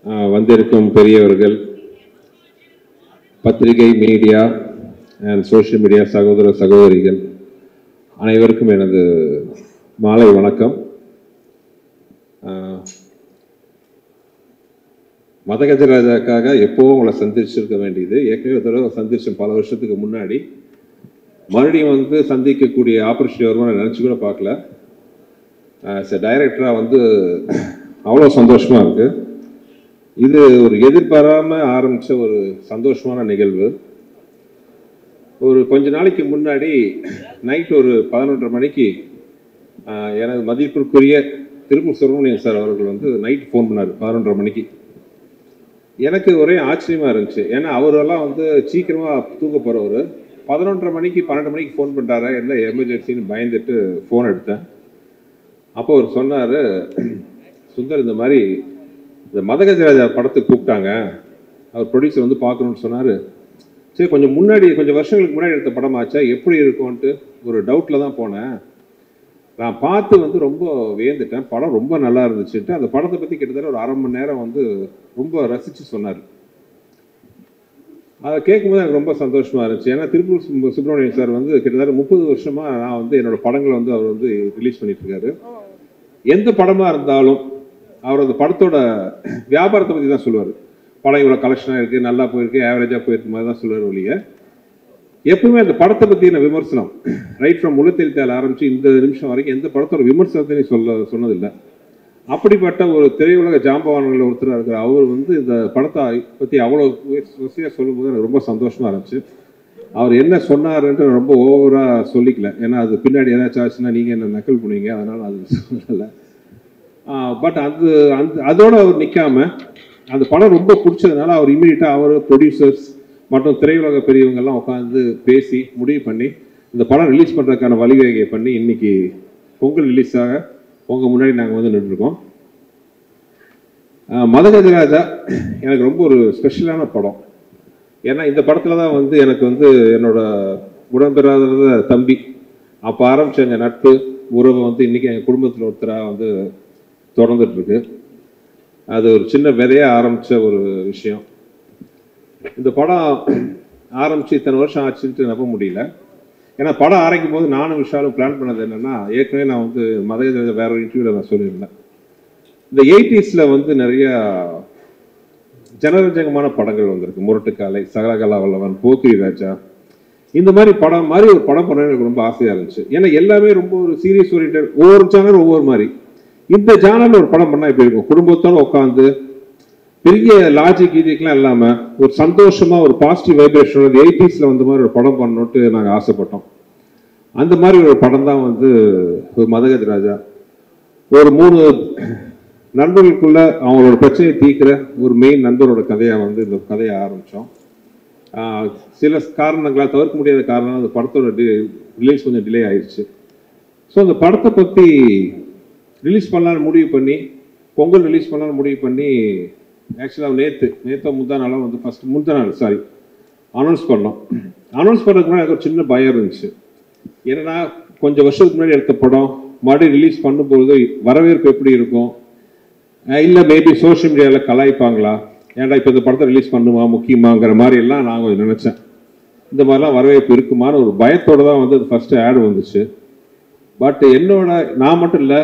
வந்திருக்கும் பெரியவர்கள், பத்திரிகை, மீடியா அண்ட் சோஷியல் மீடியா சகோதர சகோதரிகள் அனைவருக்கும் எனது மாலை வணக்கம். மதகஜராஜாக்காக எப்போவும் உங்களை சந்திச்சிருக்க வேண்டியது. ஏற்கனவே தடவை சந்திச்சேன் பல வருஷத்துக்கு முன்னாடி. மறுபடியும் சந்திக்கக்கூடிய ஆப்பர்ச்சுனிட்டி வருமா நினச்சி கூட பார்க்கல. டைரக்டராக அவ்வளோ சந்தோஷமாக இருக்குது. இது ஒரு எதிர்பாராமல் ஆரம்பித்த ஒரு சந்தோஷமான நிகழ்வு. ஒரு கொஞ்ச நாளைக்கு முன்னாடி நைட் ஒரு 11:30 மணிக்கு எனது மதிப்பிற்குரிய திருப்பூர் சுப்பிரமணியன் சார் அவர்கள் நைட் ஃபோன் பண்ணார் 11:30 மணிக்கு. எனக்கு ஒரே ஆச்சரியமாக இருந்துச்சு. ஏன்னா அவரெல்லாம் சீக்கிரமாக தூங்க போகிறவர் 11:30 மணிக்கு 12 மணிக்கு ஃபோன் பண்ணுறாரு. என்ன எமர்ஜென்சின்னு பயந்துட்டு ஃபோன் எடுத்தேன். அப்போ அவர் சொன்னார், சுந்தர் இந்த மாதிரி இந்த மதகஜராஜா படத்துக்கு கூப்பிட்டாங்க, அவர் ப்ரொடியூசர் பார்க்கணுன்னு சொன்னார். சரி, கொஞ்சம் வருஷங்களுக்கு முன்னாடி எடுத்த படமாச்சா, எப்படி இருக்கும்ன்ட்டு ஒரு டவுட்டில் தான் போனேன். நான் பார்த்து ரொம்ப வியந்துட்டேன். படம் ரொம்ப நல்லா இருந்துச்சுன்ட்டு அந்த படத்தை பற்றி கிட்டத்தட்ட ஒரு 1/2 மணி நேரம் ரொம்ப ரசித்து சொன்னார். அதை கேட்கும்போது எனக்கு ரொம்ப சந்தோஷமாக இருந்துச்சு. ஏன்னா திருப்பூர் சுப்பிரமணியன் சார் கிட்டத்தட்ட 30 வருஷமாக நான் என்னோடய படங்களை அவர் ரிலீஸ் பண்ணிட்டுருக்காரு. எந்த படமாக இருந்தாலும் அவர் அந்த படத்தோட வியாபாரத்தை பற்றி தான் சொல்லுவார். படம் இவ்வளோ கலெக்ஷனாக இருக்குது, நல்லா போயிருக்கு, ஆவரேஜாக போயிருக்கு மாதிரி தான் சொல்லுவார் ஒழிய எப்பவுமே அந்த படத்தை பற்றின விமர்சனம் ரைட் ஃப்ரம் முழுத்தெழுத்தால் ஆரம்பித்து இந்த நிமிஷம் வரைக்கும் எந்த படத்தோட விமர்சனத்தையும் சொன்னதில்லை. அப்படிப்பட்ட ஒரு திரையுலக ஜாம்பவான்களில் ஒருத்தராக இருக்கிற அவர் இந்த படத்தை பற்றி அவ்வளோ வசதியாக சொல்லும்போது எனக்கு ரொம்ப சந்தோஷமாக இருந்துச்சு. அவர் என்ன சொன்னார்ன்ட்டு ரொம்ப ஓவராக சொல்லிக்கல. ஏன்னா அது பின்னாடி ஏதாச்சும் ஆச்சுன்னா நீங்கள் என்ன நக்கல் பண்ணுவீங்க, அதனால் அது சொல்லலை. பட் அதோடு அவர் நிற்காம அந்த படம் ரொம்ப பிடிச்சதுனால அவர் இமீடியட்டாக அவர் ப்ரொடியூசர்ஸ் மற்றும் திரையுலக பெரியவங்கெல்லாம் உட்காந்து பேசி முடிவு பண்ணி இந்த படம் ரிலீஸ் பண்ணுறதுக்கான வழிவகையை பண்ணி இன்னைக்கு பொங்கல் ரிலீஸாக உங்கள் முன்னாடி நாங்கள் நின்றுருக்கோம். மதகஜராஜா எனக்கு ரொம்ப ஒரு ஸ்பெஷலான படம். ஏன்னா இந்த படத்தில் தான் எனக்கு என்னோட உடன்பிறாத தம்பி அப்போ ஆரம்பித்த எங்கள் நட்பு உறவு இன்றைக்கி எங்கள் குடும்பத்தில் ஒருத்தராக தொடர்ந்துட்டுருக்கு. அது ஒரு சின்ன விதையாக ஆரம்பித்த ஒரு விஷயம். இந்த படம் ஆரம்பித்து இத்தனை வருஷம் ஆச்சுன்ட்டு நம்ப முடியல. ஏன்னா படம் ஆரம்பிக்கும் போது நானும் விஷாலும் பிளான் பண்ணது என்னென்னா, ஏற்கனவே நான் மதகஜராஜா வேற ஒரு இன்டர்வியூவில் நான் சொல்லியிருந்தேன். இந்த 80s நிறையா ஜனரஞ்சகமான படங்கள் வந்திருக்கு. முரட்டுக்காலை, சகலகலா வல்லவன், போக்கிரி ராஜா, இந்த மாதிரி படம் மாதிரி ஒரு படம் பண்ண எனக்கு ரொம்ப ஆசையாக இருந்துச்சு. ஏன்னா எல்லாமே ரொம்ப ஒரு சீரியஸ் ஓரியன்டட், ஒவ்வொரு சேனல் ஒவ்வொரு மாதிரி. இந்த சேனலில் ஒரு படம் பண்ணால் எப்படி இருக்கும், குடும்பத்தோடு உட்காந்து பெரிய லாஜிக் கீஜிக்லாம் இல்லாமல் ஒரு சந்தோஷமாக ஒரு பாசிட்டிவ் வைப்ரேஷன் 80s மாதிரி ஒரு படம் பண்ணணுன்ட்டு நாங்கள் ஆசைப்பட்டோம். அந்த மாதிரி ஒரு படம் தான் ஒரு மதகஜராஜா. ஒரு 3 நண்பர்களுக்குள்ள அவங்களோட பிரச்சனையை தீர்க்கிற ஒரு மெயின் நண்பரோட கதையாக இந்த கதையை ஆரம்பித்தோம். சில காரணங்களால், தவிர்க்க முடியாத காரணம், அந்த படத்தோட ரிலீஸ் கொஞ்சம் டிலே ஆயிடுச்சு. ஸோ அந்த படத்தை பற்றி ரிலீஸ் பண்ணலான்னு முடிவு பண்ணி, பொங்கல் ரிலீஸ் பண்ணலான்னு முடிவு பண்ணி, ஆக்சுவலாக நேற்று முந்தா நாளாக ஃபஸ்ட்டு முந்தா நாள் அனௌன்ஸ் பண்ணோம். அனௌன்ஸ் பண்ணுறதுக்கு முன்னாடி எனக்கு ஒரு சின்ன பயம் இருந்துச்சு. ஏன்னா கொஞ்சம் வருஷத்துக்கு முன்னாடி எடுத்த படம் மறுபடியும் ரிலீஸ் பண்ணும்போது வரவேற்பு எப்படி இருக்கும், இல்லை மேபி சோஷியல் மீடியாவில் கலாய்ப்பாங்களா, ஏன்டா இப்போ இந்த படத்தை ரிலீஸ் பண்ணுமா முக்கியமாங்கிற மாதிரி எல்லாம் நான் கொஞ்சம் நினச்சேன். இந்த மாதிரிலாம் வரவேற்பு இருக்குமான்னு ஒரு பயத்தோடு தான் அது ஃபஸ்ட்டு ஆடு வந்துச்சு. பட் நான் மட்டும் இல்லை,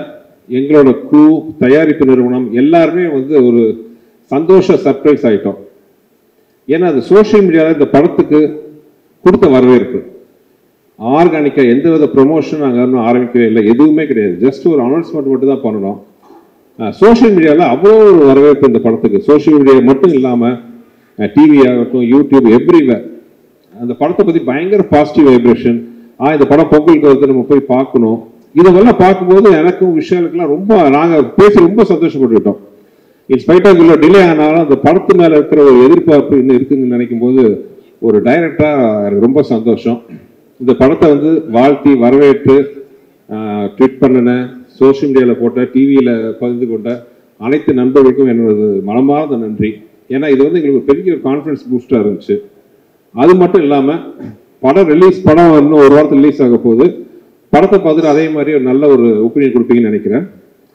எங்களோட குழு, தயாரிப்பு நிறுவனம் எல்லாருமே ஒரு சந்தோஷ சர்ப்ரைஸ் ஆகிட்டோம். ஏன்னா அது சோஷியல் மீடியாவில் இந்த படத்துக்கு கொடுத்த வரவேற்பு ஆர்கானிக்காக எந்த வித ப்ரொமோஷன் நாங்கள் இன்னும் ஆரம்பிக்கவே இல்லை, எதுவுமே கிடையாது. ஜஸ்ட் ஒரு அனௌன்ஸ்மெண்ட் மட்டும் தான் பண்ணணும். சோஷியல் மீடியாவில் அவ்வளோ ஒரு வரவேற்பு இந்த படத்துக்கு. சோஷியல் மீடியா மட்டும் இல்லாமல் டிவி ஆகட்டும், யூடியூப், எவ்ரிவேர் அந்த படத்தை பற்றி பயங்கர பாசிட்டிவ் வைப்ரேஷன். இந்த படம் பொங்கலுக்கு நம்ம போய் பார்க்கணும். இதெல்லாம் பார்க்கும்போது எனக்கும் விஷயங்களுக்கெல்லாம் ரொம்ப நாங்கள் பேசி ரொம்ப சந்தோஷப்பட்டுக்கிட்டோம். இன்ஸ்பைட் ஆஃப் இவ்வளோ டிலே ஆனாலும் அந்த படத்து மேலே இருக்கிற ஒரு எதிர்பார்ப்பு இன்னும் இருக்குதுன்னு நினைக்கும் போது ஒரு டைரக்டராக எனக்கு ரொம்ப சந்தோஷம். இந்த படத்தை வாழ்த்தி வரவேற்று ட்வீட் பண்ணின, சோஷியல் மீடியாவில் போட்ட, டிவியில் பகிர்ந்து கொண்ட அனைத்து நண்பர்களுக்கும் என்னோட மனமார்ந்த நன்றி. ஏன்னா இது எங்களுக்கு பெரிய ஒரு கான்ஃபிடன்ஸ் பூஸ்டாக இருந்துச்சு. அது மட்டும் இல்லாமல் படம் இன்னும் ஒரு வாரத்தில் ரிலீஸ் ஆக போகுது. படத்தை பார்த்துட்டு அதே மாதிரி ஒரு நல்ல ஒரு ஒப்பீனியன் கொடுப்பீங்கன்னு நினைக்கிறேன்.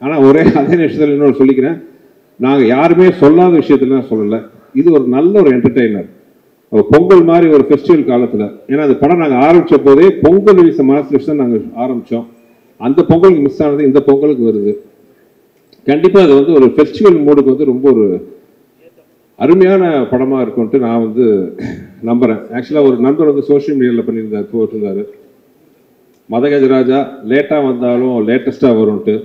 ஆனால் அதே நிமிஷத்தில் இன்னொரு சொல்லிக்கிறேன், நாங்கள் யாருமே சொல்லாத விஷயத்துலாம் சொல்லலை. இது ஒரு நல்ல ஒரு என்டர்டெய்னர். பொங்கல் மாதிரி ஒரு ஃபெஸ்டிவல் காலத்தில், ஏன்னா அந்த படம் நாங்கள் ஆரம்பித்த போதே பொங்கல் மனசு வச்சு தான் நாங்கள் ஆரம்பித்தோம். அந்த பொங்கலுக்கு மிஸ் ஆனது இந்த பொங்கலுக்கு வருது. கண்டிப்பாக அது வந்து ஒரு ஃபெஸ்டிவல் மூடுக்கு வந்து ரொம்ப ஒரு அருமையான படமாக இருக்கும்ட்டு நான் வந்து நம்புகிறேன். ஆக்சுவலாக ஒரு நண்பர் வந்து சோஷியல் மீடியாவில் போட்டிருந்தாரு, மதகஜராஜா லேட்டாக வந்தாலும் லேட்டஸ்ட்டாக வரும்ன்ட்டு.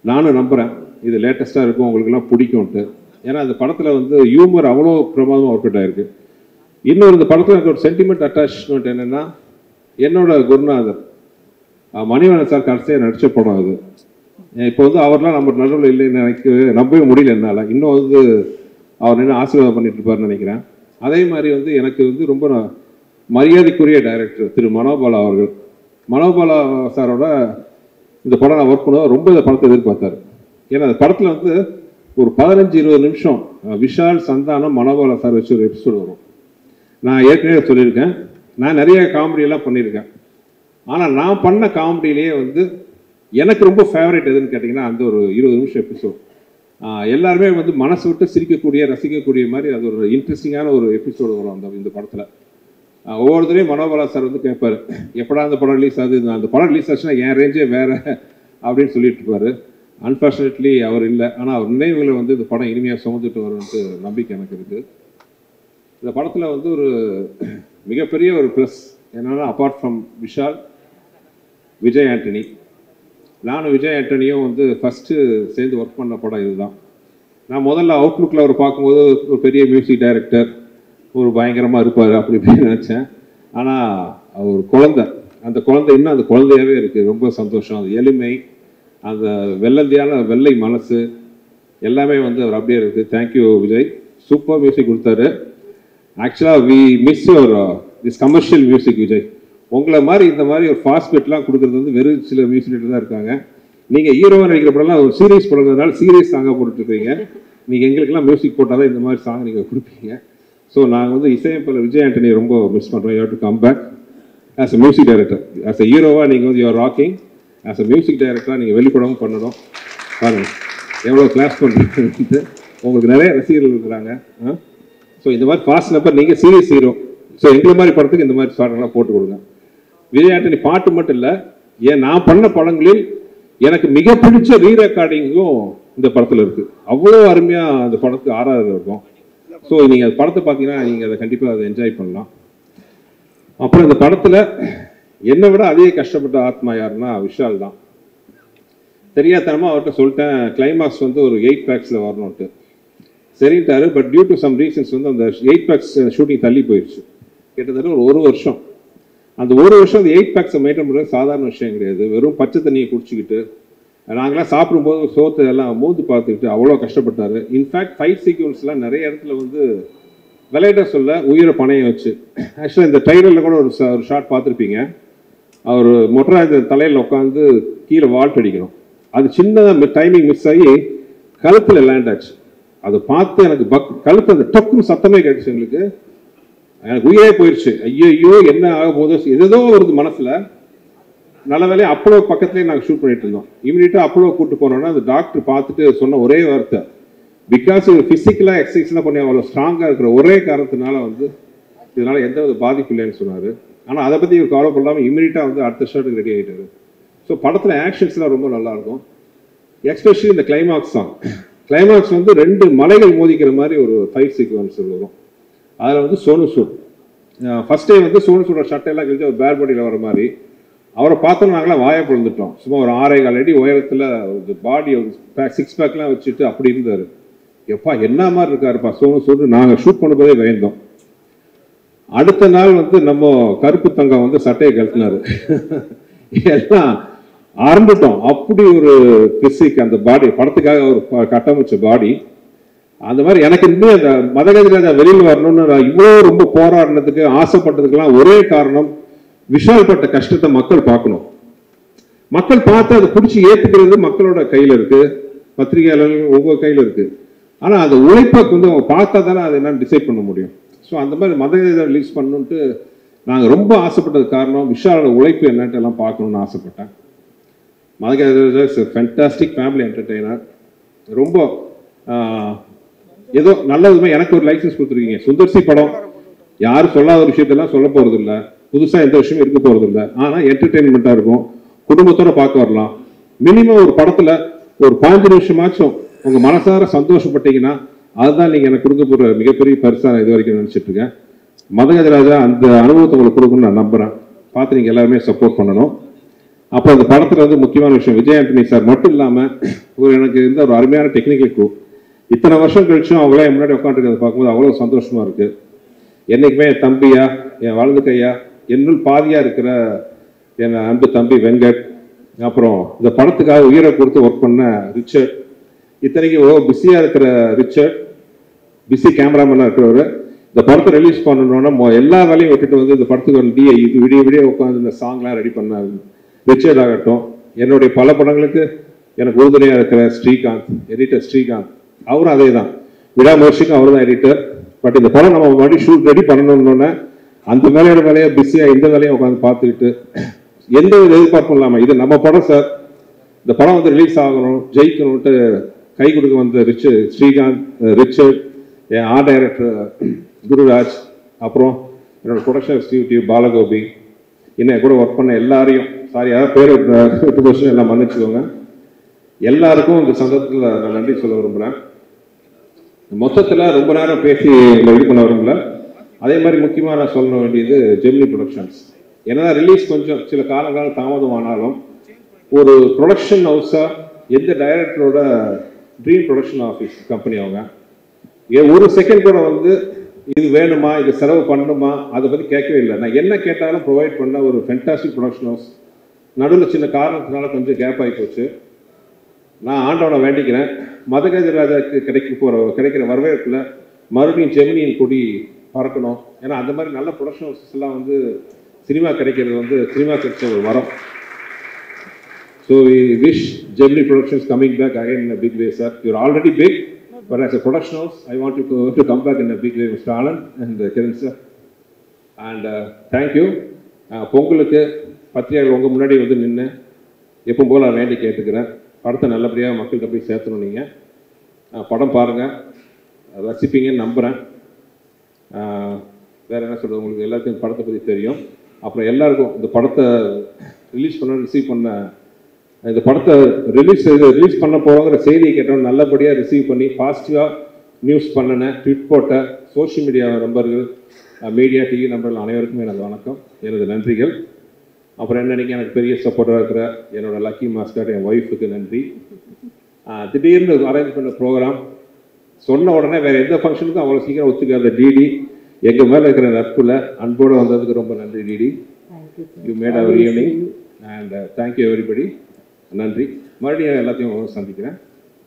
நானும் நம்புகிறேன் இது லேட்டஸ்ட்டாக இருக்கும், உங்களுக்குலாம் பிடிக்கும்ன்ட்டு. ஏன்னா அந்த படத்தில் வந்து ஹியூமர் அவ்வளோ பிரமாதமாக ஒர்க் அவுட் ஆகிருக்கு. இன்னொரு இந்த படத்தில் எனக்கு ஒரு சென்டிமெண்ட் அட்டாச்மெண்ட் என்னென்னா, என்னோட குருநாதர் மணிவண்ணன் சார் கடைசியாக நடித்த படம் அது. இப்போ வந்து அவர்லாம் நம்ம நடுவில் இல்லைன்னு எனக்கு நம்பவே முடியல என்னால். இன்னும் வந்து அவர் என்ன ஆசீர்வாதம் பண்ணிட்டு இருப்பாருன்னு நினைக்கிறேன். அதே மாதிரி வந்து எனக்கு வந்து ரொம்ப மரியாதைக்குரிய டைரக்டர் திரு மனோபாலா அவர்கள். மனோபாலா சாரோட இந்த படம் நான் ஒர்க் பண்ண ரொம்ப இந்த படத்தை எதிர்பார்த்தாரு. ஏன்னா அந்த படத்தில் வந்து ஒரு 15-20 நிமிஷம் விஷால், சந்தானம், மனோபாலா சார் வச்சு ஒரு எபிசோடு வரும். நான் ஏற்கனவே சொல்லியிருக்கேன், நான் நிறைய காமெடியெல்லாம் பண்ணியிருக்கேன். ஆனால் நான் பண்ண காமெடியிலேயே வந்து எனக்கு ரொம்ப ஃபேவரட் எதுன்னு கேட்டிங்கன்னா அந்த ஒரு 20 நிமிஷம் எபிசோட். எல்லாருமே வந்து மனசு விட்டு சிரிக்கக்கூடிய, ரசிக்கக்கூடிய மாதிரி அது ஒரு இன்ட்ரெஸ்டிங்கான ஒரு எபிசோடு வரும் இந்த படத்தில். ஒவ்வொருத்தரையும் மனோபாலா சார் வந்து கேட்பார், எப்படா அந்த படம் ரிலீஸ் ஆகுது, அந்த படம் ரிலீஸ் ஆச்சுன்னா என் ரேஞ்சே வேறு அப்படின்னு சொல்லிட்டு இருப்பார். அன்ஃபார்ச்சுனேட்லி அவர் இல்லை. ஆனால் அவர் நினைவுகளை வந்து இந்த படம் இனிமையாக சுமந்துட்டு வரும்ட்டு நம்பிக்கை எனக்கு இருக்குது. இந்த படத்தில் வந்து ஒரு மிகப்பெரிய ஒரு ப்ளஸ் என்னன்னா, அப்பார்ட் ஃப்ரம் விஷால், விஜய் ஆண்டனி. நானும் விஜய் ஆண்டனியும் வந்து ஃபஸ்ட்டு சேர்ந்து ஒர்க் பண்ண படம் இதுதான். நான் முதல்ல அவுட்லுக்கில் அவர் பார்க்கும்போது ஒரு பெரிய மியூசிக் டைரக்டர், ஒரு பயங்கரமாக இருப்பார் அப்படி இப்படின்னு நினச்சேன். ஆனால் அவர் குழந்தை, அந்த குழந்தை இன்னும் அந்த குழந்தையாகவே இருக்குது. ரொம்ப சந்தோஷம். அது எளிமை, அந்த வெள்ளை மனசு எல்லாமே வந்து அவர் அப்படியே இருக்குது. தேங்க்யூ விஜய், சூப்பர் மியூசிக் கொடுத்தாரு. ஆக்சுவலாக we miss your this commercial music Vijay. உங்களை மாதிரி இந்த மாதிரி ஒரு ஃபாஸ்ட் பெட்லாம் கொடுக்குறது வந்து வெறும் சில மியூசிக் தான் இருக்காங்க. நீங்கள் ஹீரோவாக நடிக்கிற படம்லாம் ஒரு சீரியஸ் படங்கிறதுனால சீரியஸ் சாங்காக போட்டுட்ருக்கீங்க. நீங்கள் எங்களுக்கெல்லாம் மியூசிக் போட்டால் தான் இந்த மாதிரி சாங் நீங்கள் கொடுப்பீங்க. ஸோ நாங்கள் வந்து இசையமைப்பாளர் விஜய் ஆண்டனியை ரொம்ப மிஸ் பண்ணுறோம். You have to come back as a music director. As a ஹீரோவாக நீங்கள் வந்து you're rocking. As a music டைரக்டராக நீங்கள் வெளிப்படவும் பண்ணணும். பாருங்கள் எவ்வளோ கிளாஸ் பண்ணுறது. உங்களுக்கு நிறைய ரசிகர்கள் இருக்கிறாங்க. ஸோ இந்த மாதிரி ஃபாஸ்ட் நம்பர் நீங்கள் சீரியஸ் ஹீரோ. ஸோ எங்களை மாதிரி படத்துக்கு இந்த மாதிரி சாங்கெல்லாம் போட்டு கொடுங்க. விஜய் ஆண்டனி பாட்டு மட்டும் இல்லை, ஏன் நான் பண்ண படங்களில் எனக்கு மிக பிடிச்ச ரீரெக்கார்டிங்கும் இந்த படத்தில் இருக்குது. அவ்வளோ அருமையாக அந்த படத்துக்கு ஆராதனை இருக்கும். ஸோ நீங்கள் அந்த படத்தை பார்த்தீங்கன்னா நீங்கள் அதை கண்டிப்பாக அதை என்ஜாய் பண்ணலாம். அப்புறம் இந்த படத்தில் என்னை விட அதிக கஷ்டப்பட்ட ஆத்மா யாருன்னா விஷால் தான். தெரியாதனமாக அவர்கிட்ட சொல்லிட்டேன், கிளைமாக்ஸ் வந்து ஒரு 8 பேக்ஸில் வரணும்ட்டு. சரின்ட்டாரு. But due to some reasons வந்து அந்த 8 பேக்ஸ் ஷூட்டிங் தள்ளி போயிடுச்சு. கிட்டத்தட்ட ஒரு வருஷம். அந்த ஒரு வருஷம் அந்த 8 பேக்ஸை மெயின்டைன் பண்ணுறது சாதாரண விஷயம் கிடையாது. வெறும் பச்சை தண்ணியை குடிச்சிக்கிட்டு நாங்களாம் சாப்பிடும்போது சோத்தை எல்லாம் மோந்து பார்த்துக்கிட்டு அவ்வளோ கஷ்டப்பட்டார். இன்ஃபேக்ட் ஃபைட் சீக்வன்ஸ்லாம் நிறைய இடத்துல வந்து விளையாட சொல்ல உயிரை பணைய வச்சு. ஆக்சுவலாக இந்த ட்ரைலரில் கூட ஒரு ஷாட் பார்த்துருப்பீங்க. அவர் மொட்டரா இந்த தலையில் உட்காந்து கீழே வால்ட் அடிக்கணும். அது சின்னதாக டைமிங் மிஸ் ஆகி கழுத்தில் லேண்ட் ஆச்சு. அதை பார்த்து எனக்கு கழுத்து அந்த டக்குன்னு சத்தமே கேட்டுச்சு. எனக்கு உயிரே போயிடுச்சு. ஐயோ என்ன ஆக போதோ ஏதோ வருது மனசில். நல்ல வேலையை அப்போலோ பக்கத்துலேயே நாங்கள் ஷூட் பண்ணிட்டு இருந்தோம். இமீடியட்டாக அப்போலோ கூப்பிட்டு போனோன்னா அந்த டாக்டர் பார்த்துட்டு சொன்ன ஒரே வார்த்தை, பிகாஸ் இது ஃபிசிக்கலாக எக்ஸசைஸ்லாம் பண்ணி அவ்வளோ ஸ்ட்ராங்காக இருக்கிற ஒரே காரணத்தினால வந்து இதனால் எந்த ஒரு பாதிப்பு இல்லைன்னு சொன்னார். ஆனால் அதை பற்றி இவர் கவலை பண்ணாமல் இமீடியட்டாக வந்து அடுத்த ஷாட்டுக்கு ரெடி ஆகிட்டாரு. ஸோ படத்தில் ஆக்ஷன்ஸ்லாம் ரொம்ப நல்லாயிருக்கும். எஸ்பெஷலி இந்த கிளைமாக்ஸ் தான். கிளைமாக்ஸ் வந்து 2 மலைகள் மோதிக்கிற மாதிரி ஒரு ஃபைட் சீக்வன்ஸ் வரும். அதில் வந்து சோனு சூட் ஃபர்ஸ்ட் டே வந்து சோனு சூடோட சட்டையெல்லாம் கழிச்சு ஒரு பேர் பாடியில் வர மாதிரி அவரை பார்த்தோம். நாங்களாம் வாயை பிறந்துட்டோம். சும்மா ஒரு 6.25 அடி உயரத்தில் பாடி 6 பேக்லாம் வச்சுட்டு அப்படி இருந்தார். எப்பா என்ன மாதிரி இருக்காருப்பா சோனு சூடு. நாங்கள் ஷூட் பண்ணும்போதே பயந்தோம். அடுத்த நாள் வந்து நம்ம கருப்பு தங்கம் வந்து சட்டையை கழட்டினாரு. எல்லாம் ஆரம்பிட்டோம். அப்படி ஒரு பிசிக் அந்த பாடி, படத்துக்காக ஒரு கட்டமைச்ச பாடி. அந்த மாதிரி எனக்கு இன்னும் அந்த மதகஜராஜா வெளியில் வரணும்னு நான் இவ்வளோ ரொம்ப போராடினதுக்கு ஆசைப்பட்டதுக்கெல்லாம் ஒரே காரணம், விஷால் பட்ட கஷ்டத்தை மக்கள் பார்க்கணும். மக்கள் பார்த்து அதை பிடிச்சி ஏற்றுக்கிறது மக்களோட கையில் இருக்கு, பத்திரிகையாளர்கள் ஒவ்வொரு கையில் இருக்கு. ஆனால் அந்த உழைப்பை வந்து அவங்க பார்த்தா தானே அதை என்னன்னு டிசைட் பண்ண முடியும். ஸோ அந்த மாதிரி மதகஜராஜா ரிலீஸ் பண்ணணுன்ட்டு நாங்கள் ரொம்ப ஆசைப்பட்டது காரணம் விஷாலோட உழைப்பு என்னன்ட்டு எல்லாம் பார்க்கணுன்னு ஆசைப்பட்டேன். Madha Gaja Raja is a fantastic family entertainer. ரொம்ப ஏதோ நல்ல விதமாக எனக்கு ஒரு லைசன்ஸ் கொடுத்துருக்கீங்க. சுந்தர்சி படம் யாரும் சொல்லாத ஒரு விஷயத்தெல்லாம் சொல்ல போகிறது இல்லை, புதுசாக எந்த விஷயமும் இருக்க போகிறது இல்லை. ஆனால் என்டர்டெயின்மெண்ட்டாக இருக்கும், குடும்பத்தோடு பார்க்க வரலாம். மினிமம் ஒரு படத்தில் ஒரு 15 நிமிஷமாச்சும் உங்கள் மனசார சந்தோஷப்பட்டீங்கன்னா அதுதான் நீங்கள் எனக்கு கொடுக்க போகிற மிகப்பெரிய பரிசாக நான் இது வரைக்கும் நினச்சிட்டு இருக்கேன். மதகஜராஜா அந்த அனுபவத்தை உங்களுக்கு கொடுக்கணும்னு நான் நம்புகிறேன். பார்த்து நீங்கள் எல்லாருமே சப்போர்ட் பண்ணணும். அப்போ அந்த படத்தில் வந்து முக்கியமான விஷயம், விஜய் ஆண்டனி சார் மட்டும் இல்லாமல் எனக்கு இருந்த ஒரு அருமையான டெக்னிக்கல் குரூ. இத்தனை வருஷம் கழிச்சும் அவங்களே முன்னாடி உட்காந்துருக்கிறத பார்க்கும்போது அவ்வளோ சந்தோஷமாக இருக்குது. என்றைக்குமே என் தம்பியா, என் வலது கையா, என்னுள் பாதியாக இருக்கிற என் அன்பு தம்பி வெங்கட், அப்புறம் இந்த படத்துக்காக உயிரை கொடுத்து ஒர்க் பண்ண ரிச்சர்ட், இத்தனைக்கும் எவ்வளோ பிஸியாக இருக்கிற ரிச்சர்ட், பிஸி கேமராமேனாக இருக்கிறவர், இந்த படத்தை ரிலீஸ் பண்ணணுன்னா எல்லா வேலையும் விட்டுட்டு வந்து இந்த படத்துக்கு வந்து இது விடிய உட்காந்து இந்த சாங்லாம் ரெடி பண்ணாரு ரிச்சர்ட் ஆகட்டும். என்னுடைய பல படங்களுக்கு எனக்கு உறுதுணையாக இருக்கிற ஸ்ரீகாந்த், எடிட்டர் ஸ்ரீகாந்த், அவரும் அதே தான், விடாமுயற்சிக்கும் அவர் தான் எடிட்டர். பட் இந்த படம் நம்ம மறுபடியும் ஷூட் ரெடி பண்ணணுன்னொன்னே அந்த வேலையோட வேலையை பிஸியாக இந்த வேலையை உட்காந்து பார்த்துக்கிட்டு எந்த ஒரு எதிர்பார்ப்பும் இல்லாமல் இது நம்ம படம் சார், இந்த படம் வந்து ரிலீஸ் ஆகணும், ஜெயிக்கணும்ட்டு கை கொடுக்க வந்த ஸ்ரீகாந்த், ரிச்சர்ட், என் ஆர்ட் டைரக்டர் குருராஜ், அப்புறம் என்னோட ப்ரொடக்ஷன் எக்ஸிக்யூட்டிவ் பாலகோபி, இன்னும் கூட ஒர்க் பண்ண எல்லாரையும், சாரி யாராவது பேர் விட்டு போச்சு எல்லாம் மன்னிச்சுக்கோங்க, எல்லாருக்கும் இந்த சந்தர்ப்பத்தில் நான் நன்றி சொல்ல விரும்புகிறேன். மொத்தத்தில் ரொம்ப நேரம் பேசி இது பண்ண விரும்பல. அதே மாதிரி முக்கியமாக நான் சொல்ல வேண்டியது ஜெமினி ப்ரொடக்ஷன்ஸ். என்னதான் ரிலீஸ் கொஞ்சம் சில காலங்கள் தாமதம் ஆனாலும் ஒரு ப்ரொடக்ஷன் ஹவுஸாக எந்த டைரக்டரோட ட்ரீம் ப்ரொடக்ஷன் ஆஃபீஸ் கம்பெனி அவங்க. ஒரு செகண்ட் கூட வந்து இது வேணுமா, இது செலவு பண்ணணுமா, அதை பற்றி கேட்கவே இல்லை. நான் என்ன கேட்டாலும் ப்ரொவைட் பண்ண ஒரு ஃபென்டாஸ்டிக் ப்ரொடக்ஷன் ஹவுஸ். நடுவில் சின்ன காரணத்தினால கொஞ்சம் கேப் ஆகி போச்சு. நான் ஆண்டவனை வேண்டிக்கிறேன், மதகஜராஜாவுக்கு கிடைக்கிற வரவேற்பில் மறுபடியும் ஜெமினியின் கொடி பறக்கணும். ஏன்னா அந்த மாதிரி நல்ல ப்ரொடக்ஷன் ஹவுசஸ் எல்லாம் வந்து சினிமா கிடைக்கிறது வந்து சினிமா கிடைச்ச ஒரு வரம். So we wish Gemini Productions coming back again in a big way sir. You're already big, but as a production house I want to come back in a big way, mister Anand and Kiran sir. And thank you. பொங்கலுக்கு பத்திரிகைகள் உங்கள் முன்னாடி வந்து நின்று எப்பவும் போல் நான் வேண்டி கேட்டுக்கிறேன், படத்தை நல்லபடியாக மக்கள்கிட்ட போய் சேர்த்தணும். நீங்கள் படம் பாருங்கள், ரசிப்பீங்கன்னு நம்புகிறேன். வேறு என்ன சொல்கிறது, உங்களுக்கு எல்லாத்தையும் படத்தை பற்றி தெரியும். அப்புறம் எல்லாருக்கும் இந்த படத்தை ரிசீவ் பண்ண இந்த படத்தை ரிலீஸ் பண்ண போகிறோங்கிற செய்தியை கேட்டோம், நல்லபடியாக ரிசீவ் பண்ணி பாசிட்டிவாக நியூஸ் பண்ணினேன், ட்விட் போட்ட சோஷியல் மீடியா நண்பர்கள், மீடியா டிவி நண்பர்கள் அனைவருக்குமே எனது வணக்கம், எனது நன்றிகள். அப்புறம் என்னன்னைக்கு எனக்கு பெரிய சப்போர்ட்டாக இருக்கிற என்னோட லக்கி மாஸ்டர், என் ஒய்ஃபுக்கு நன்றி. திடீர்னு அரேஞ்ச் பண்ண ப்ரோக்ராம் சொன்ன உடனே வேறு எந்த ஃபங்க்ஷனுக்கும் அவ்வளோ சீக்கிரம் ஒத்துக்காத டிடி, எங்கள் மேலே இருக்கிற நட்புல அன்போடு வந்ததுக்கு ரொம்ப நன்றி DD. You made our evening and thank you everybody. நன்றி. மறுபடியும் எல்லாத்தையும் சந்திக்கிறேன்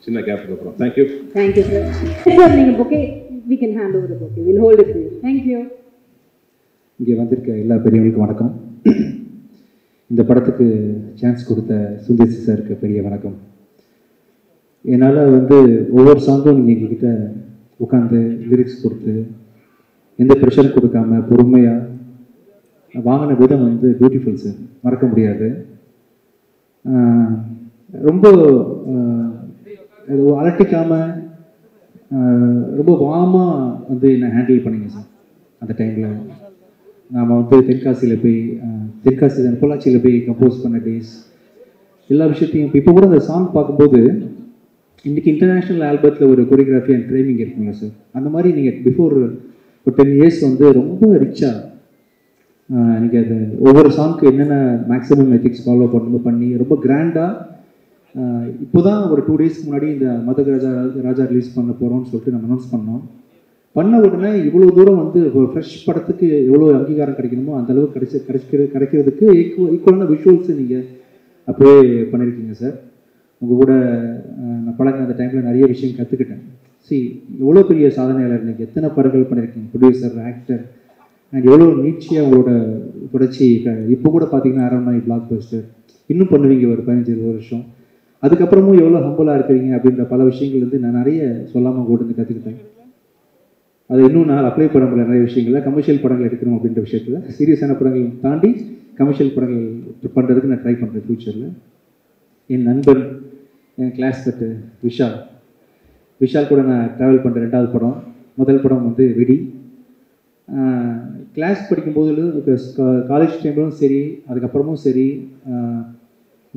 சின்ன கேப்புக்கு அப்புறம். தேங்க்யூ. Thank you sir. சார் நீங்கள் புக்கே we can hand over the bouquet. We'll hold it for you. Thank you. இங்கே வந்திருக்க எல்லா பெரியவங்களுக்கும் வணக்கம். இந்த படத்துக்கு சான்ஸ் கொடுத்த சுந்தர்சி சாருக்கு பெரிய வணக்கம். என்னால் வந்து ஒவ்வொரு சாங்கும் நீங்கள் எங்ககிட்ட உட்காந்து லிரிக்ஸ் கொடுத்து எந்த ப்ரெஷர் கொடுக்காம பொறுமையாக வாங்கின விதம் வந்து பியூட்டிஃபுல் சார், மறக்க முடியாது. ரொம்ப அலட்டிக்காமல் ரொம்ப வாமாக வந்து என்னை ஹேண்டில் பண்ணிங்க சார். அந்த டைமில் நாம் வந்து தென்காசி பொள்ளாச்சியில் போய் கம்போஸ் பண்ண டேஸ் எல்லா விஷயத்தையும் இப்போ கூட அந்த சாங் பார்க்கும்போது இன்றைக்கி இன்டர்நேஷ்னல் ஆல்பத்தில் ஒரு கொரியோகிராஃபி அண்ட் ஃப்ரேமிங் இருக்குங்களா சார், அந்த மாதிரி நீங்கள் பிஃபோர் ஒரு 10 இயர்ஸ் வந்து ரொம்ப ரிச்சாக நீங்கள் அது ஒவ்வொரு சாங்க்கு என்னென்ன மேக்ஸிமம் எத்திக்ஸ் ஃபாலோ பண்ணி ரொம்ப கிராண்டாக இப்போ தான் ஒரு 2 டேஸ்க்கு முன்னாடி இந்த மதகஜராஜா ரிலீஸ் பண்ண போகிறோம்னு சொல்லிட்டு நம்ம அனௌன்ஸ் பண்ண உடனே இவ்வளோ தூரம் வந்து ஒரு ஃப்ரெஷ் படத்துக்கு எவ்வளோ அங்கீகாரம் கிடைக்கணுமோ அந்தளவுக்கு கிடைக்கிறதுக்கு ஈக்குவலான விஷுவல்ஸு நீங்கள் அப்போவே பண்ணியிருக்கீங்க சார். உங்கள் கூட நான் பழகின அந்த டைமில் நிறைய விஷயம் கற்றுக்கிட்டேன். எவ்வளோ பெரிய சாதனையாளர் நீங்கள், எத்தனை படங்கள் பண்ணியிருக்கீங்க, ப்ரொடியூசர், ஆக்டர், அண்ட் எவ்வளோ நீட்சியாக உங்களோட தொடர்ச்சி. இப்போ கூட பார்த்தீங்கன்னா அரண்மனை, பிளாக் பஸ்டர், இன்னும் பண்ணுவீங்க ஒரு 15-20 வருஷம். அதுக்கப்புறமும் எவ்வளோ ஹம்பிளாக இருக்கிறீங்க அப்படின்ற பல விஷயங்கள் வந்து நான் நிறைய சொல்லாமல் கூட வந்து கற்றுக்கிட்டேன். அதை இன்னும் நான் அப்ளை பண்ண முடியல நிறைய விஷயங்களில். கமர்ஷியல் படங்கள் எடுக்கணும் அப்படின்ற விஷயத்தில் சீரியஸான படங்கள் தாண்டி கமர்ஷியல் படங்கள் பண்ணுறதுக்கு நான் ட்ரை பண்ணுறேன் ஃப்யூச்சரில். என் நண்பன், என் கிளாஸ்மேட்டு விஷா, விஷால் கூட நான் ட்ராவல் பண்ணுற 2வது படம். முதல் படம் வந்து வெடி. கிளாஸ் படிக்கும்போது காலேஜ் டைம்லும் சரி, அதுக்கப்புறமும் சரி,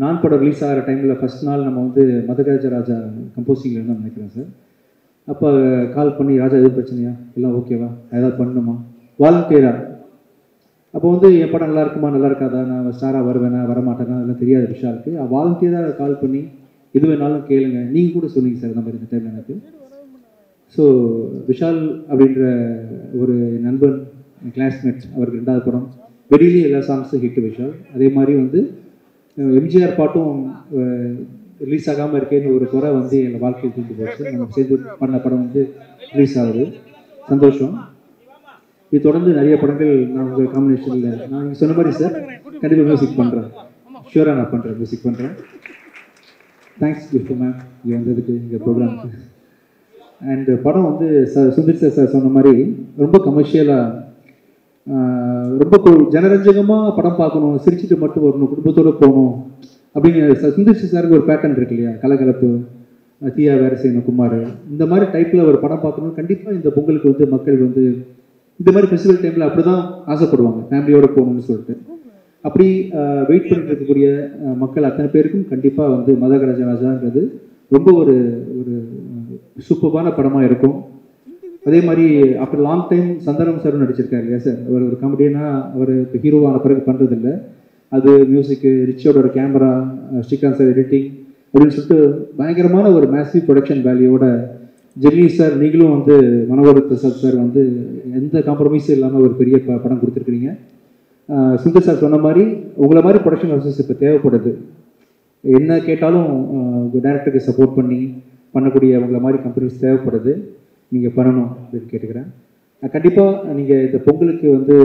நான் படம் ரிலீஸ் ஆகிற டைமில் ஃபஸ்ட் நாள் நம்ம வந்து மதகஜ ராஜா கம்போசிங்கில் இருந்தால் நினைக்கிறேன் சார். அப்போ கால் பண்ணி, ராஜா எதுவும் பிரச்சனையா, எல்லாம் ஓகேவா, ஏதாவது பண்ணணுமா, வாலண்டியராக. அப்போ வந்து என் படம் நல்லா இருக்குமா நல்லா இருக்காதா, நான் ஸ்டாராக வருவேனா வரமாட்டேனா அதெல்லாம் தெரியாது விஷாலுக்கு. வாலண்டியராக கால் பண்ணி எது வேணாலும் கேளுங்க, நீங்கள் கூட சொன்னீங்க சார் இந்த மாதிரி இந்த டைமில் எனக்கு. ஸோ விஷால் அப்படின்ற ஒரு நண்பன், கிளாஸ்மேட், அவருக்கு 2வது படம் வெளியிலேயே எல்லா சாங்ஸும் ஹிட்டு விஷால். அதே மாதிரி வந்து எம்ஜிஆர் பாட்டும் ரிலீஸ் ஆகாமல் இருக்கேன்னு ஒரு குறை வந்து எங்கள் வாழ்க்கையில் தூண்டு போச்சு. நம்ம சேர்ந்து பண்ண படம் வந்து ரிலீஸ் ஆகுது, சந்தோஷம். இது தொடர்ந்து நிறைய படங்கள் நான் உங்கள் காம்பினேஷனில், நான் நீங்கள் சொன்ன மாதிரி சார் கண்டிப்பாக மியூசிக் பண்ணுறேன், ஷூராக நான் பண்ணுறேன், மியூசிக் பண்ணுறேன். தேங்க்ஸ் கிஃப்ட் மேம் இங்கே வந்ததுக்கு, எங்கள் ப்ரோக்ராமுக்கு. அண்டு படம் வந்து சுந்தர் சார் சொன்ன மாதிரி ரொம்ப கமர்ஷியலாக, ரொம்ப ஜனரஞ்சகமாக படம் பார்க்கணும், சிரிச்சுட்டு மட்டும் வரணும், குடும்பத்தோடு போகணும் அப்படின்னு சுந்தர் சாருக்கு ஒரு பேட்டர்ன் இருக்கு இல்லையா, கலகலப்பு, தீயா வேறு செய்யணும், குமார், இந்த மாதிரி டைப்பில் ஒரு படம் பார்க்கணும். கண்டிப்பாக இந்த பொங்கலுக்கு வந்து மக்கள் வந்து இந்த மாதிரி ஃபெஸ்டிவல் டைமில் அப்படி தான் ஆசைப்படுவாங்க, ஃபேமிலியோடு போகணும்னு சொல்லிட்டு. அப்படி வெயிட் பண்ணிட்டு இருக்கக்கூடிய மக்கள் அத்தனை பேருக்கும் கண்டிப்பாக வந்து மதகஜ ராஜான்றது ரொம்ப ஒரு ஒரு சூப்பரான படமாக இருக்கும். அதே மாதிரி ஆஃப்டர் லாங் டைம் சந்தானம் சாரும் நடிச்சிருக்காரு இல்லையா சார். அவர் ஒரு காமெடியனாக அவர் இப்போ ஹீரோவான பிறகு பண்ணுறதில்ல. அது மியூசிக்கு, ரிச்சோட கேமரா, ஸ்ரீகாந்த் சார் எடிட்டிங் அப்படின்னு சொல்லிட்டு பயங்கரமான ஒரு மேசிவ் ப்ரொடக்ஷன் வேல்யூவோட ஜெமினி சார், நீங்களும் வந்து மனோகர் பிரசாத் சார் வந்து எந்த காம்ப்ரமைஸும் இல்லாமல் ஒரு பெரிய படம் கொடுத்துருக்குறீங்க. சுந்தர் சார் சொன்ன மாதிரி உங்களை மாதிரி ப்ரொடக்ஷன் ஹவுசஸ் இப்போ தேவைப்படுது. என்ன கேட்டாலும் டைரக்டருக்கு சப்போர்ட் பண்ணக்கூடிய உங்களை மாதிரி கம்பெனிஸ் தேவைப்படுது. நீங்கள் பண்ணணும் அப்படின்னு கேட்டுக்கிறேன். கண்டிப்பாக நீங்கள் இந்த பொங்கலுக்கு வந்து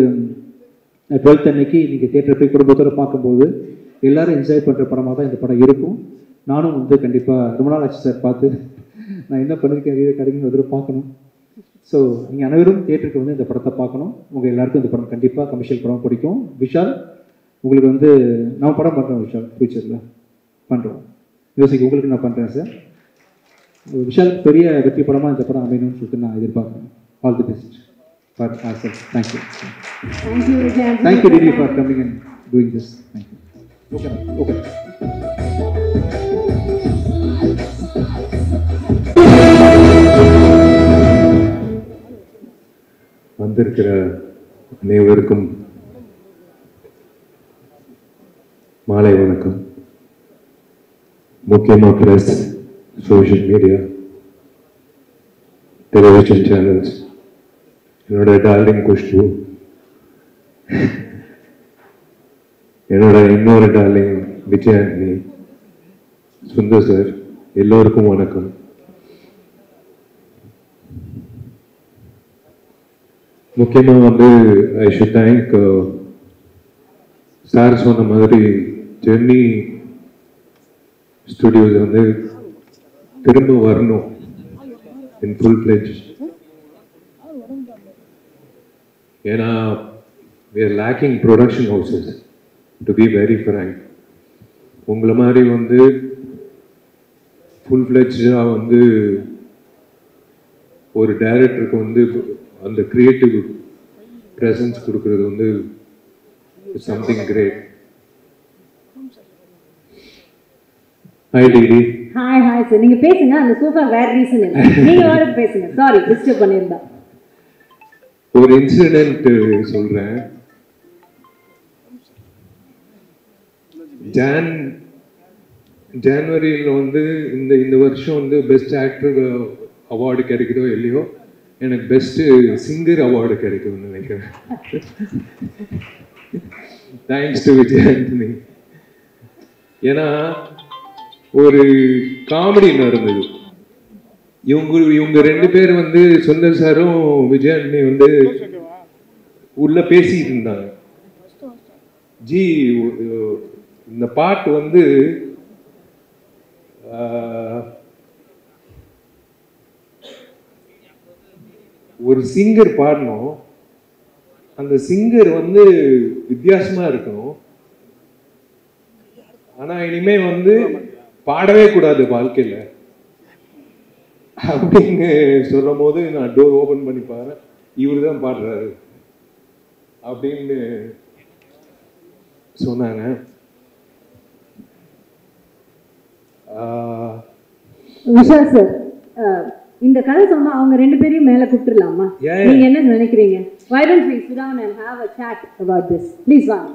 12th அன்னைக்கு நீங்கள் தியேட்டர் போய் குடும்பத்தோடு பார்க்கும்போது எல்லோரும் என்ஜாய் பண்ணுற படமாக தான் இந்த படம் இருக்கும். நானும் வந்து கண்டிப்பாக ரொம்ப நாள் ஆச்சு சார் பார்த்து, நான் என்ன பண்ணியிருக்கேன் கிடைக்குன்னு ஒரு பார்க்கணும். ஸோ நீங்கள் அனைவரும் தியேட்டருக்கு வந்து இந்த படத்தை பார்க்கணும். உங்கள் எல்லாருக்கும் இந்த படம் கண்டிப்பாக கமர்ஷியல் படம் பிடிக்கும். விஷால் உங்களுக்கு வந்து நான் படம் பண்ணுறேன், விஷால் ஃப்யூச்சரில் பண்ணுறோம், மியூசிக் உங்களுக்கு நான் பண்ணுறேன் சார். விஷாலுக்கு பெரிய வெற்றி படமாக இந்த படம் அமையணும்னு சொல்லிட்டு நான் எதிர்பார்க்குறேன். All the best for our sir. Thank you. Thank you DD for coming and doing this. Thank you. Okay okay. வந்திருக்கிற அனைவருக்கும் மாலை வணக்கம். முக்கியமாக press, social media, television channels, என்னோட டார்லிங் குஷ்பு, என்னோட இன்னொரு டார்லிங் விஜய் ஆண்டனி, சுந்தர் சார், எல்லோருக்கும் வணக்கம். முக்கியமாக வந்து ஐ ஷுட் தேங்க் சார் சொன்ன மாதிரி ஜெர்னி ஸ்டுடியோஸ் வந்து திரும்ப வரணும் இன் ஃபுல் பிளெட்ஜ். ஏன்னா we are lacking production houses, to be very frank. உங்களை மாதிரி வந்து ஃபுல் ஃப்ளெட்ஜாக வந்து ஒரு டைரக்டருக்கு வந்து அந்த கிரியேட்டிவ் ப்ரெசன்ஸ் கொடுக்கறது வந்து something great. Hi DD. Hi hi sir, நீங்க பேசுங்க. அந்த சோஃபா வேற ரீசன் இல்லை, நீங்க வேற பேசுங்க. சாரி டிஸ்டர்ப் பண்ணிருந்தா. ஒரு இன்சிடென்ட் சொல்றேன். ஜனவரியில் வந்து இந்த வருஷம் வந்து பெஸ்ட் ஆக்டர் அவார்டு கிடைக்குதோ இல்லையோ, எனக்கு பெஸ்ட் சிங்கர் அவார்டு கிடைக்கும்னு நினைக்கிறேன். Thanks to Vijay Antony. ஏன்னா ஒரு காமெடி நடந்தது. இவங்க 2 பேர் வந்து சுந்தர் சாரும் விஜய் ஆண்டனி வந்து உள்ள பேசிட்டு இருந்தாங்க. ஜி இந்த பாட்டு வந்து ஒரு சிங்கர் பாடணும், அந்த சிங்கர் வந்து வித்தியாசமா இருக்கணும், ஆனா இனிமே வந்து பாடவே கூடாது வாழ்க்கையில அப்படின்னு சொல்லும் போது நான் டோர் ஓப்பன் பண்ணி பாரு, இவர் தான் பாடுறாரு அப்படின்னு சொன்னாங்க. விஷால் சார், இந்த கதை சொன்னா அவங்க 2 பேரையும் மேல கூப்பிட்டுலாமா? நீங்க என்ன நினைக்கிறீங்க? Why don't we sit down and have a chat about this? Please வாங்க.